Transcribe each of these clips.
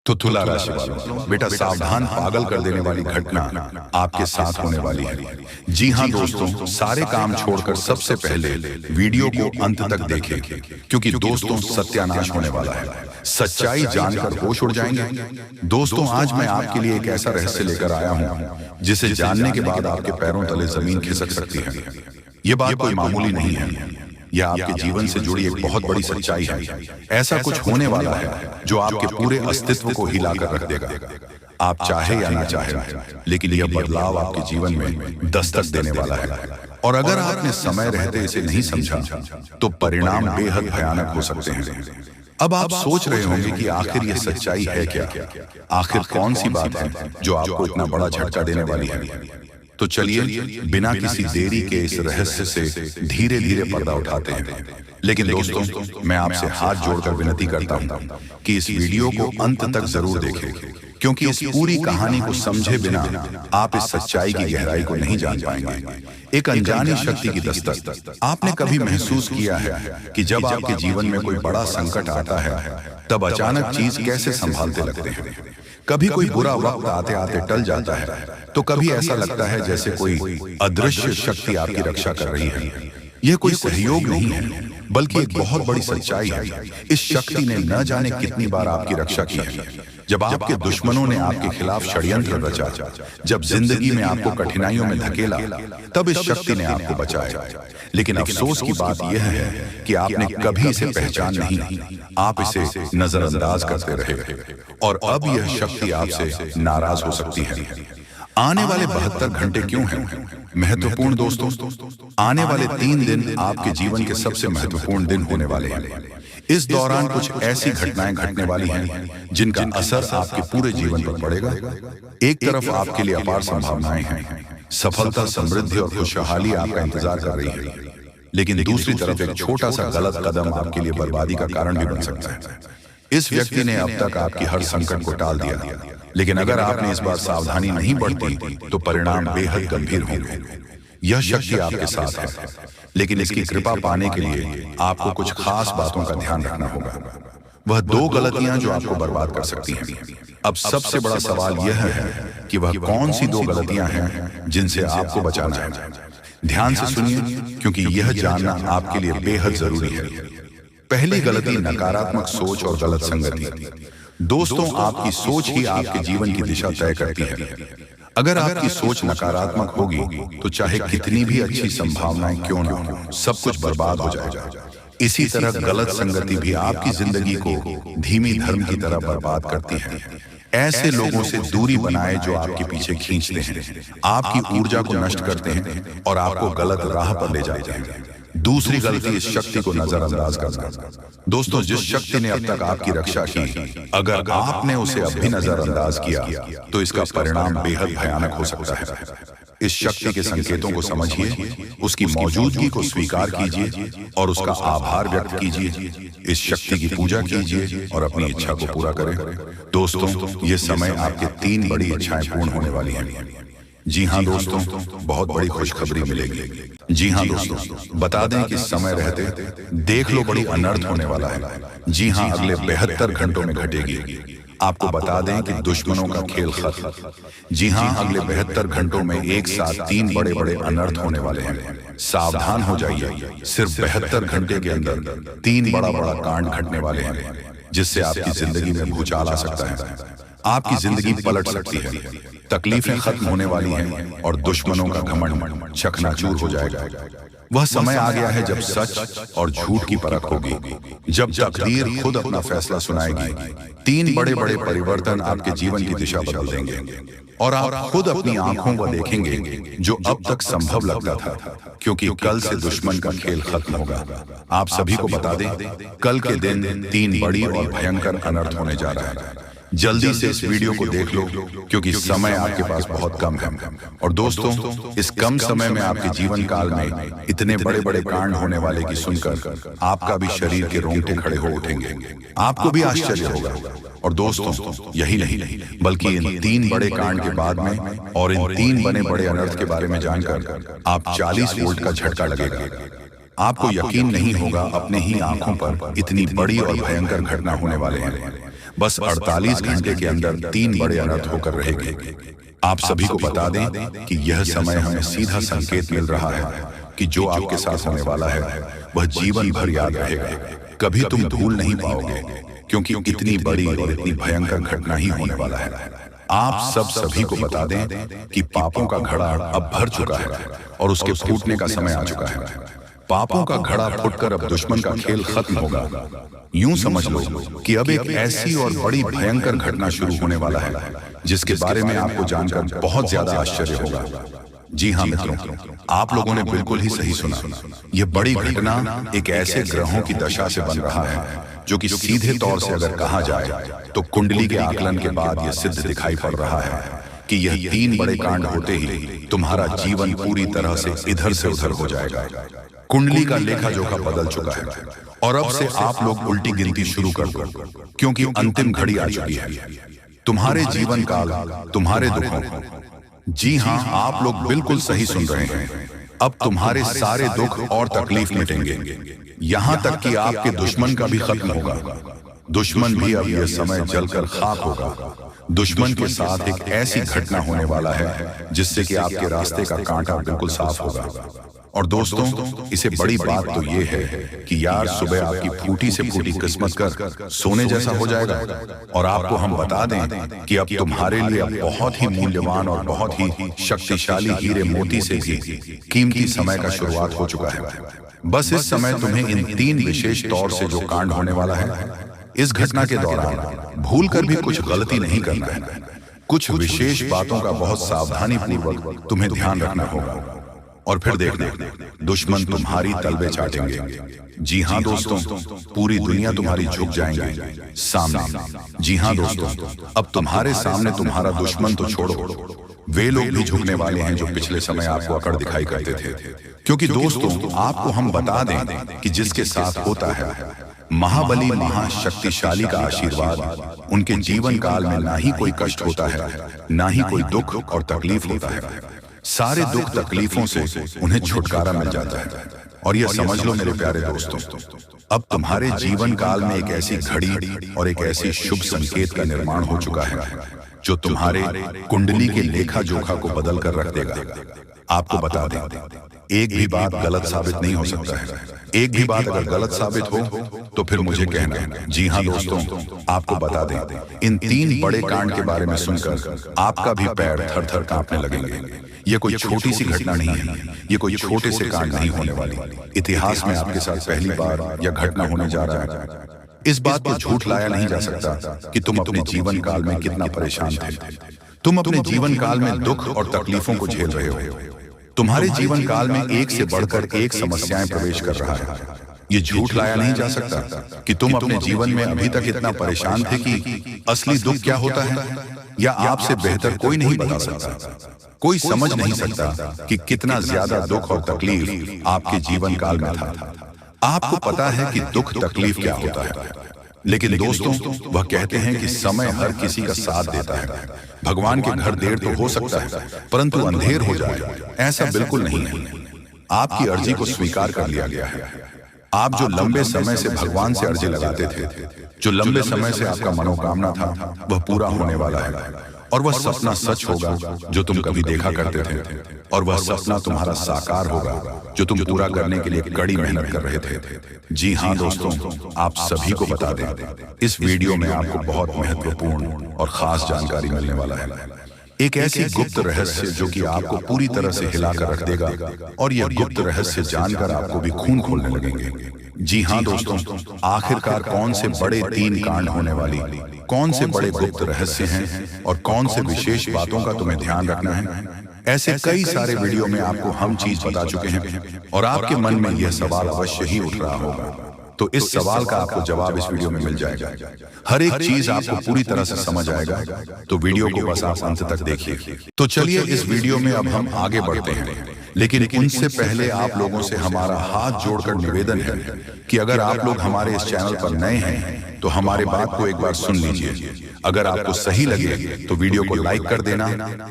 तो तुला राशि वालों, बेटा सावधान, पागल कर देने वाली घटना आपके साथ होने वाली है। जी हाँ दोस्तों, सारे काम छोड़कर सबसे पहले वीडियो को अंत तक देखें, क्योंकि दोस्तों सत्यानाश होने वाला है। सच्चाई जानकर होश उड़ जाएंगे। दोस्तों, आज मैं आपके लिए एक ऐसा रहस्य लेकर आया हूँ जिसे जानने के बाद आपके पैरों तले जमीन खिसक सकती है। ये बात कोई मामूली नहीं है, यह आपके जीवन से जुड़ी एक बहुत बड़ी सच्चाई है। ऐसा कुछ होने वाला है जो आपके पूरे अस्तित्व को हिलाकर रख देगा। आप चाहे या ना चाहे, लेकिन यह बदलाव आपके जीवन में दस्तक देने वाला है। और अगर आपने समय रहते इसे नहीं समझा तो परिणाम बेहद भयानक हो सकते हैं। अब आप सोच रहे होंगे कि आखिर यह सच्चाई है क्या? आखिर कौन सी बात है जो आपको इतना बड़ा झटका देने वाली है? तो चलिए बिना किसी देरी के इस रहस्य से धीरे धीरे पर्दा उठाते हैं। लेकिन दोस्तों, मैं आपसे हाथ जोड़कर विनती करता हूं कि इस वीडियो को अंत तक जरूर देखें, क्योंकि इस पूरी कहानी को समझे बिना आप इस सच्चाई की गहराई को नहीं जान पाएंगे। एक अनजानी शक्ति की दस्तक। आपने कभी महसूस किया है कि जब आपके जीवन में कोई बड़ा संकट आता है तब अचानक चीज कैसे संभालते लगते हैं? कभी कोई बुरा वक्त आते आते टल जाता है, तो कभी ऐसा लगता है जैसे कोई अदृश्य शक्ति आपकी रक्षा कर रही है। यह कोई सहयोग नहीं है, बल्कि एक बहुत बड़ी सच्चाई है। इस शक्ति ने न जाने कितनी बार आपकी रक्षा की है। जब आपके दुश्मनों ने आपके खिलाफ षड्यंत्र रचा, जब जिंदगी में आपको कठिनाइयों में धकेला, तब इस शक्ति ने आपको बचाया। लेकिन अफसोस की बात यह है कि आपने कभी इसे पहचान नहीं, आप इसे नजरअंदाज करते रहे। और अब यह शक्ति आपसे नाराज हो सकती है। आने वाले 72 घंटे क्यों हैं महत्वपूर्ण दोस्तों? आने वाले 3 दिन आपके जीवन के सबसे महत्वपूर्ण दिन होने वाले हैं। इस दौरान कुछ ऐसी घटनाएं घटने वाली हैं जिनका असर आपके पूरे जीवन पर पड़ेगा। एक तरफ आपके लिए अपार संभावनाएं हैं, सफलता, समृद्धि और खुशहाली आपका इंतजार कर रही है। लेकिन दूसरी तरफ एक छोटा सा गलत कदम आपके लिए बर्बादी का कारण भी बन सकता है। इस व्यक्ति ने अब तक आपकी हर संकट को टाल दिया, लेकिन अगर आपने इस बार सावधानी नहीं बरती तो परिणाम बेहद गंभीर होंगे। यह शक्ति आपके साथ है, लेकिन इसकी कृपा पाने के लिए आपको कुछ खास बातों का ध्यान रखना होगा। वह 2 गलतियां जो आपको बर्बाद कर सकती हैं। अब सबसे बड़ा सवाल यह है कि वह कौन सी 2 गलतियां हैं जिनसे आपको बचाना है। ध्यान से सुनिए, क्योंकि यह जानना आपके लिए बेहद जरूरी है। पहली गलती, नकारात्मक सोच और गलत संगति। दोस्तों, आपकी सोच ही आपके जीवन की दिशा तय करती है। अगर आपकी सोच नकारात्मक होगी तो चाहे कितनी भी अच्छी संभावनाएं क्यों न हो, सब कुछ बर्बाद हो जाएगा। इसी तरह गलत संगति भी आपकी जिंदगी को धीमी धर्म की तरह बर्बाद करती है। ऐसे लोगों से दूरी बनाए जो आपके पीछे खींचते हैं, आपकी ऊर्जा को नष्ट करते हैं और आपको गलत राह पर ले जाते हैं। दूसरी गलती, इस शक्ति को नजरअंदाज करना। दोस्तों, जिस शक्ति ने अब तक आपकी रक्षा की, अगर आपने उसे अब भी नजरअंदाज किया तो इसका परिणाम बेहद भयानक हो सकता है। इस शक्ति के संकेतों को समझिए, उसकी मौजूदगी को स्वीकार कीजिए और उसका आभार व्यक्त कीजिए। इस शक्ति की पूजा कीजिए और अपनी इच्छा को पूरा करें। दोस्तों, ये समय आपके 3 बड़ी इच्छाएं पूर्ण होने वाली हैं। जी हाँ दोस्तों, बहुत बड़ी खुशखबरी मिलेगी। जी हाँ दोस्तों, बता दें कि समय रहते देख लो बड़ी अनर्थ होने वाला है। जी हाँ, अगले 72 घंटों में घटेगी। आपको बता दें कि दुश्मनों का खेल खत्म। जी हाँ, अगले 72 घंटों में एक साथ 3 बड़े बड़े अनर्थ होने वाले हैं। सावधान हो जाइए, सिर्फ 72 घंटे के अंदर 3 बड़ा बड़ा कांड घटने वाले हैं, जिससे आपकी जिंदगी में भूचाल आ सकता है। आपकी जिंदगी पलट सकती है, तकलीफें खत्म होने वाली हैं और दुश्मनों का घमंड चकनाचूर हो जाएगा। वह समय आ गया है जब सच और झूठ की परख होगी, जब तकदीर खुद अपना फैसला सुनाएगी। 3 बड़े बड़े परिवर्तन आपके जीवन की दिशा बदल देंगे और आप खुद अपनी आंखों को देखेंगे जो अब तक संभव लगता था, क्योंकि कल से दुश्मन का खेल खत्म होगा। आप सभी को बता दें, कल के दिन 3 बड़ी और भयंकर अनर्थ होने जा रहा है। जल्दी से इस वीडियो को देख लो, क्योंकि समय आपके पास बहुत कम है। और दोस्तों, इस कम समय में आपके जीवन काल में इतने बड़े बड़े कांड होने वाले की सुनकर आपका भी शरीर के रोंगटे खड़े हो उठेंगे। आपको भी आश्चर्य होगा। और दोस्तों, यही नहीं बल्कि इन 3 बड़े कांड के बाद में और इन 3 बने बड़े अनर्थ के बारे में जानकर आप 40 वोल्ट का झटका लगेगा। आपको यकीन नहीं होगा अपने ही आंखों पर इतनी बड़ी और भयंकर घटना होने वाले हैं। बस 48 घंटे के अंदर 3 बड़े अनर्थ होकर रहेंगे। आप सभी को बता दें कि यह समय हमें सीधा संकेत मिल रहा है कि जो आपके साथ होने वाला है वह जीवन भर याद रहेगा, कभी तुम भूल नहीं पाओगे, क्योंकि इतनी बड़ी और इतनी भयंकर घटना ही होने वाला है। आप सभी को बता दें कि पापों का घड़ा अब भर चुका है और उसके फूटने का समय आ चुका है। पापों का घड़ा फूटकर अब दुश्मन का खेल खत्म होगा। यूं समझ लो कि अब एक ऐसी और बड़ी भयंकर घटना शुरू होने वाला है जिसके बारे में आपको जानकर बहुत ज्यादा आश्चर्य होगा। जी हाँ मित्रों, आप लोगों ने बिल्कुल ही सही सुना। यह बड़ी घटना एक ऐसे ग्रहों की दशा से बन रहा है जो कि सीधे तौर से अगर कहा जाए तो कुंडली के आकलन के बाद यह सिद्ध दिखाई पड़ रहा है कि यह 3 बड़े कांड होते ही तुम्हारा जीवन पूरी तरह से इधर से उधर हो जाएगा। कुंडली का लेखा जोखा बदल चुका है और अब से आप लोग उल्टी गिनती शुरू कर दो, क्योंकि अंतिम घड़ी आ चुकी है। तुम्हारे जीवन काल, तुम्हारे दुखों, जी हाँ आप लोग बिल्कुल सही सुन रहे हैं, अब तुम्हारे सारे दुख और तकलीफ मिटेंगे, यहां तक कि आपके दुश्मन का भी खत्म होगा। दुश्मन भी अब यह समय जलकर खाक होगा। दुश्मन के साथ एक ऐसी घटना होने वाला है जिससे कि आपके रास्ते का कांटा बिल्कुल साफ होगा। और दोस्तों, इसे बड़ी बात तो ये है कि यार सुबह आपकी फूटी से फूटी किस्मत कर सोने जैसा हो जाएगा। और आपको हम बता दें कि अब तुम्हारे लिए बहुत ही मूल्यवान और बहुत ही शक्तिशाली हीरे मोती से भी कीमती समय का शुरुआत हो चुका है। बस इस समय तुम्हें इन 3 विशेष तौर से जो कांड होने वाला है, इस घटना के दौरान भूल कर भी कुछ गलती नहीं करना है। कुछ विशेष बातों का बहुत सावधानी पूर्वक तुम्हें ध्यान रखना होगा। और फिर देखना, दुश्मन तुम्हारी तलबे चाटेंगे। जी हाँ दोस्तों, पूरी दुनिया तुम्हारी झुक जाएंगे सामने। जी हाँ दोस्तों, अब तुम्हारे सामने तुम्हारा दुश्मन तो छोड़ो, वे लोग भी झुकने वाले हैं जो पिछले समय आपको अकड़ दिखाई करते थे। क्योंकि दोस्तों, आपको हम बता दें कि जिसके साथ होता है महाबली महाशक्तिशाली का आशीर्वाद, उनके जीवन काल में ना ही कोई कष्ट होता है, ना ही कोई दुख और तकलीफ होता है। सारे दुख तकलीफों से उन्हें छुटकारा मिल जाता है। और यह समझ लो मेरे प्यारे दोस्तों, अब तुम्हारे जीवन काल में एक ऐसी घड़ी और एक ऐसी शुभ संकेत का निर्माण हो चुका है जो तुम्हारे कुंडली के लेखा जोखा को बदल कर रख देगा। आपको बता दें, एक भी बात गलत साबित नहीं हो सकता है। एक भी बात अगर गलत साबित हो तो फिर मुझे कहना। जी हाँ दोस्तों, आपको बता दें, इन 3 बड़े कांड के बारे में सुनकर आपका भी पैर थर थर कांपने लगेंगे। ये कोई छोटी सी घटना नहीं है, ये कोई छोटे से कांड नहीं होने वाली। इतिहास में आपके साथ पहली बार यह घटना होने जा रहा है। इस बात को झूठ लाया नहीं जा सकता कि तुम अपने जीवन काल में कितना परेशान थे। तुम अपने जीवन काल में दुख और तकलीफों को झेल रहे हो। तुम्हारे जीवन काल में एक से बढ़कर एक समस्याएं प्रवेश कर रहा है। ये झूठ लाया नहीं जा सकता कि तुम अपने जीवन में अभी तक इतना परेशान थे कि असली दुख क्या होता है, या आपसे बेहतर कोई नहीं बता सकता। कोई समझ नहीं सकता कि कितना ज्यादा दुख और तकलीफ आपके जीवन काल में था। आपको पता है कि दुख तकलीफ क्या होता है, लेकिन दोस्तों, वह कहते हैं कि समय हर किसी का साथ देता है। भगवान के घर देर तो हो सकता है, परंतु अंधेर हो जाए ऐसा बिल्कुल नहीं है। आपकी अर्जी को स्वीकार कर लिया गया है। आप जो लंबे समय से भगवान से अर्जी लगाते थे, जो लंबे समय से आपका मनोकामना था, वह पूरा होने वाला है। और वह सपना सच होगा जो तुम कभी देखा करते थे, और वह सपना तुम्हारा साकार होगा जो तुम पूरा करने के लिए कड़ी मेहनत कर रहे थे। जी हाँ दोस्तों, आप सभी को बता दें, इस वीडियो में आपको बहुत महत्वपूर्ण और खास जानकारी मिलने वाला है। एक ऐसी गुप्त रहस्य जो कि आपको पूरी तरह से हिलाकर रख देगा, और यह गुप्त रहस्य जानकर आपको भी खून खोलने लगेंगे। जी हाँ दोस्तों, आखिरकार कौन से बड़े 3 कांड होने वाली, कौन से बड़े गुप्त रहस्य हैं और कौन से विशेष बातों का तुम्हें ध्यान रखना है, ऐसे कई सारे वीडियो में आपको हम चीज बता चुके हैं। और आपके मन में यह सवाल अवश्य ही उठ रहा होगा, तो इस सवाल का आपको जवाब इस वीडियो में मिल जाएगा। हर एक चीज आपको पूरी तरह से समझ आएगा, तो वीडियो को बस आप अंत तक देखिए। तो चलिए इस वीडियो में अब हम आगे बढ़ते हैं, लेकिन उनसे पहले आप लोगों से हमारा हाथ जोड़कर निवेदन है कि अगर आप लोग हमारे इस चैनल पर नए हैं तो हमारे बात को एक बार सुन लीजिए। अगर आपको सही लगे तो वीडियो को लाइक कर देना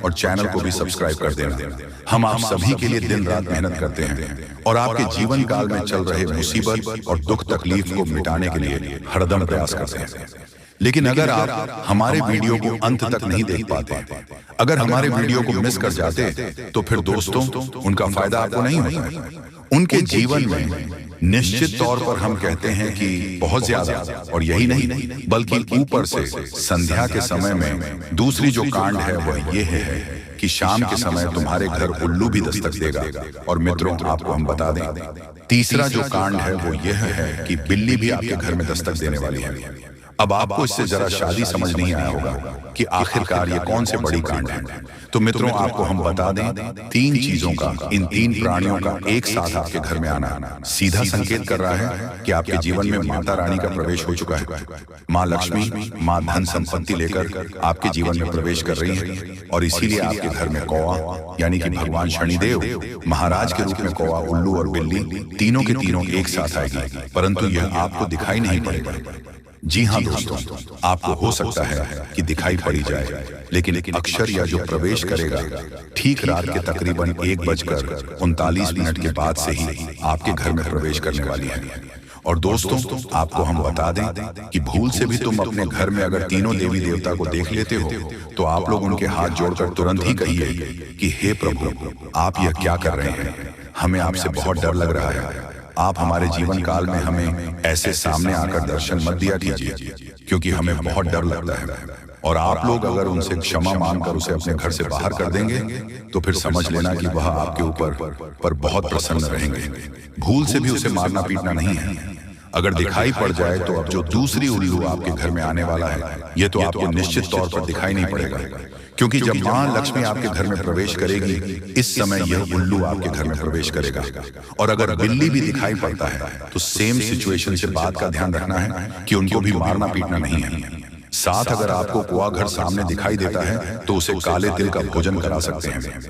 और चैनल को भी सब्सक्राइब कर देना। हम आप सभी के लिए दिन रात मेहनत करते हैं और आपके जीवन काल में चल रहे मुसीबत और दुख तकलीफ को मिटाने के लिए हरदम प्रयास करते हैं। लेकिन अगर आप हमारे वीडियो को अंत तक नहीं देख पाते, अगर हमारे वीडियो को मिस कर जाते, तो फिर दोस्तों उनका फायदा आपको नहीं होता। उनके जीवन में निश्चित तौर पर हम कहते हैं कि बहुत ज्यादा, और यही नहीं बल्कि ऊपर से संध्या के समय में दूसरी जो कांड है वह यह है कि शाम के समय तुम्हारे घर उल्लू भी दस्तक देगा। और मित्रों, आपको हम बता दें, तीसरा जो कांड है वो यह है कि बिल्ली भी आपके घर में दस्तक देने वाली है। अब आपको इससे जरा शादी समझ नहीं आया होगा कि आखिरकार ये कौन से बड़ी कांड है। तो मित्रों, आपको हम बता दें, 3 चीजों का, इन 3 प्राणियों का एक साथ आपके घर में आना सीधा संकेत कर रहा है कि आपके जीवन में माता रानी का प्रवेश हो चुका है। माँ लक्ष्मी, माँ धन संपत्ति लेकर आपके जीवन में प्रवेश कर रही है। और इसीलिए आपके घर में कौवा यानी कि भगवान शनिदेव महाराज के रूप में कौवा, उल्लू और बिल्ली तीनों के तीनों एक साथ आएगी, परंतु यह आपको दिखाई नहीं पड़ेगा। जी हाँ दोस्तों, आपको हो सकता है कि दिखाई पड़ी जाए, लेकिन अक्षर या जो प्रवेश करेगा ठीक रात के तकरीबन 1:39 के बाद से ही आपके घर में प्रवेश करने वाली है। और दोस्तों, आपको हम बता दें कि भूल से भी तुम अपने घर में अगर तीनों देवी देवता को देख लेते हो, तो आप लोग उनके हाथ जोड़कर तुरंत ही कहिए कि हे प्रभु, आप यह क्या कर रहे हैं? हमें आपसे बहुत डर लग रहा है। आप हमारे जीवन काल में हमें ऐसे सामने आकर दर्शन मत दिया कीजिए, क्योंकि हमें बहुत डर लगता है। और आप लोग अगर उनसे क्षमा मांगकर उसे अपने घर से बाहर कर देंगे, तो फिर समझ लेना कि वह आपके ऊपर बहुत प्रसन्न रहेंगे। भूल से भी उसे मारना पीटना नहीं है। अगर दिखाई पड़ जाए तो अब जो दूसरी उल्लू आपके घर में आने वाला है, यह तो आपको निश्चित तौर पर दिखाई नहीं पड़ेगा, क्योंकि जब माँ लक्ष्मी आपके घर में प्रवेश करेगी, इस समय यह उल्लू आपके घर में प्रवेश करेगा। और अगर बिल्ली भी दिखाई पड़ता है, तो सेम सिचुएशन से बात का ध्यान रखना है कि उनको भी मारना पीटना नहीं है। साथ अगर आपको कुआ घर सामने दिखाई देता है, तो उसे काले तिल का भोजन करा सकते हैं।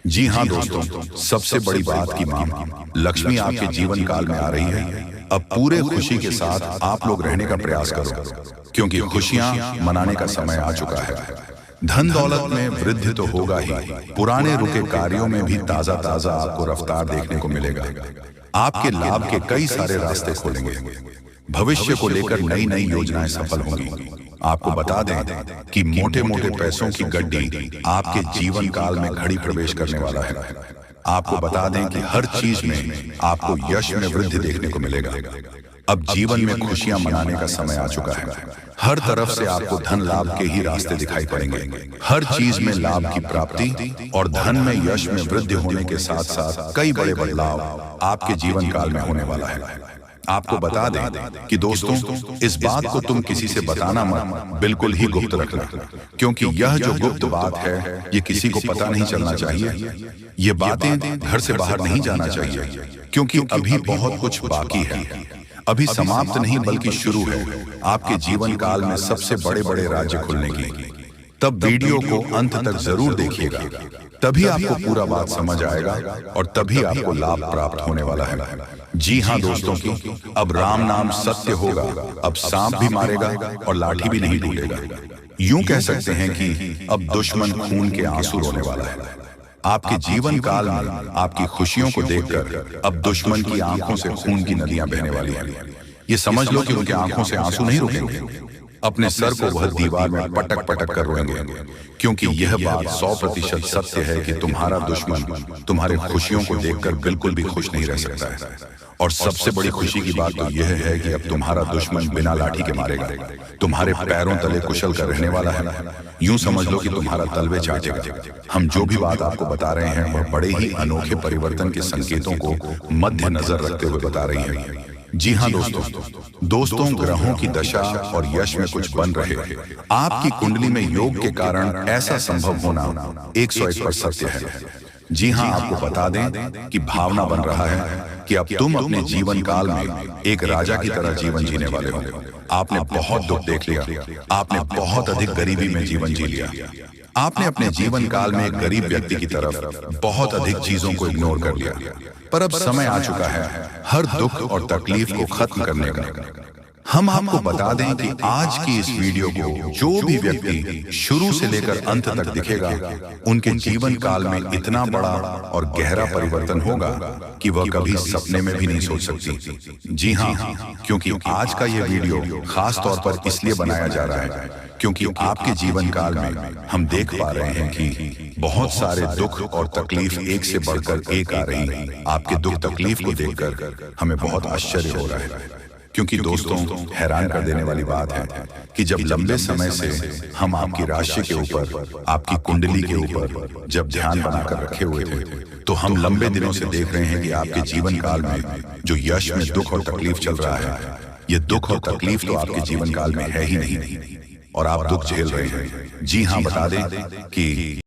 जी हाँ दोस्तों, सबसे बड़ी बात की माँ लक्ष्मी आपके जीवन काल में आ रही है। अब पूरे खुशी के साथ आप लोग रहने का प्रयास करो, क्योंकि खुशियां मनाने का समय आ चुका है। धन दौलत में वृद्धि तो होगा ही, पुराने रुके कार्यों में भी ताजा ताजा आपको रफ्तार देखने को मिलेगा। आपके लाभ के कई सारे रास्ते खोलेंगे। भविष्य को लेकर नई नई योजनाएं सफल होंगी। आपको बता दें कि मोटे मोटे पैसों की गड्डी आपके जीवन काल में घड़ी प्रवेश करने वाला है। आपको बता दें कि हर चीज में आपको यश में वृद्धि देखने को मिलेगा। अब जीवन में खुशियां मनाने का समय आ चुका है। हर तरफ से आपको धन लाभ के ही रास्ते दिखाई पड़ेंगे। हर चीज में लाभ की प्राप्ति और धन में यश में वृद्धि होने के साथ साथ कई बड़े बदलाव आपके जीवन काल में होने वाला है। आपको बता दें कि दोस्तों, इस बात को तुम किसी से बताना मत, बिल्कुल ही गुप्त रखना, क्योंकि यह जो गुप्त बात है, ये किसी को पता नहीं चलना चाहिए। ये बातें घर से बाहर नहीं जाना चाहिए, क्योंकि अभी बहुत कुछ बाकी है। अभी समाप्त नहीं बल्कि शुरू है आपके जीवन काल में सबसे बड़े बड़े राज्य खुलने की। तब वीडियो को अंत तक जरूर देखिएगा, तभी आपको पूरा बात समझ आएगा और तभी आपको लाभ प्राप्त होने वाला है। जी हाँ दोस्तों, की अब राम नाम सत्य होगा। अब सांप भी मारेगा और लाठी भी नहीं टूटेगा। यूं कह सकते हैं कि अब दुश्मन खून के आंसू रोने वाला है। आपके जीवन काल में आपकी खुशियों को देखकर अब दुश्मन की आंखों से खून की नदियां बहने वाली हैं। ये समझ लो कि उनके आंखों से आंसू नहीं रुकेंगे। अपने सर को वह दीवार में पटक पटक कर रोएंगे, क्योंकि यह बात 100% सत्य है कि तुम्हारा दुश्मन तुम्हारे खुशियों को देखकर बिल्कुल भी खुश नहीं रह सकता है। और सबसे बड़ी खुशी की बात तो यह है कि अब तुम्हारा दुश्मन बिना लाठी के मारेगा, तुम्हारे पैरों तले कुचल कर रहने वाला है। यूं समझ लो कि तुम्हारा तलवे चाटेगा। हम जो भी बात आपको बता रहे हैं वह बड़े ही अनोखे परिवर्तन के संकेतों को मध्य नजर रखते हुए बता रही है। जी हाँ दोस्तों, ग्रहों की दशा और यश में कुछ बन रहे। आपकी कुंडली में योग के कारण ऐसा संभव होना 101% सत्य है। जी हाँ, आपको बता दें कि भावना बन रहा है कि अब तुम अपने जीवन काल में एक राजा की तरह जीवन जीने वाले हो। आपने बहुत दुख देख लिया, आपने बहुत अधिक गरीबी में जीवन जी लिया, आपने अपने जीवन काल में एक गरीब व्यक्ति की तरफ बहुत अधिक चीजों को इग्नोर कर लिया। पर अब समय आ चुका है हर दुख और तकलीफ को खत्म करने का। हम आपको बता दें कि आज की इस वीडियो को जो भी व्यक्ति शुरू से लेकर अंत तक दिखेगा, उनके जीवन काल में इतना बड़ा और गहरा परिवर्तन होगा कि वह कभी सपने में भी नहीं सोच सकती। जी हाँ, क्योंकि आज का ये वीडियो खास तौर पर इसलिए बनाया जा रहा है क्योंकि आपके जीवन काल में हम देख पा रहे हैं कि बहुत सारे दुख और तकलीफ एक से बढ़कर एक आ रही है। आपके दुख तकलीफ को देखकर हमें बहुत आश्चर्य हो रहा है, क्योंकि दोस्तों हैरान कर देने वाली बात है कि जब लंबे समय से हम आपकी राशि के ऊपर, आपकी कुंडली के ऊपर जब ध्यान बनाकर रखे हुए थे, तो हम लंबे दिनों से देख रहे हैं कि आपके जीवन काल में जो यश में दुख और तकलीफ चल रहा है, ये दुख और तकलीफ तो आपके जीवन काल में है ही नहीं और आप दुख झेल रहे हैं। जी हाँ, बता दें कि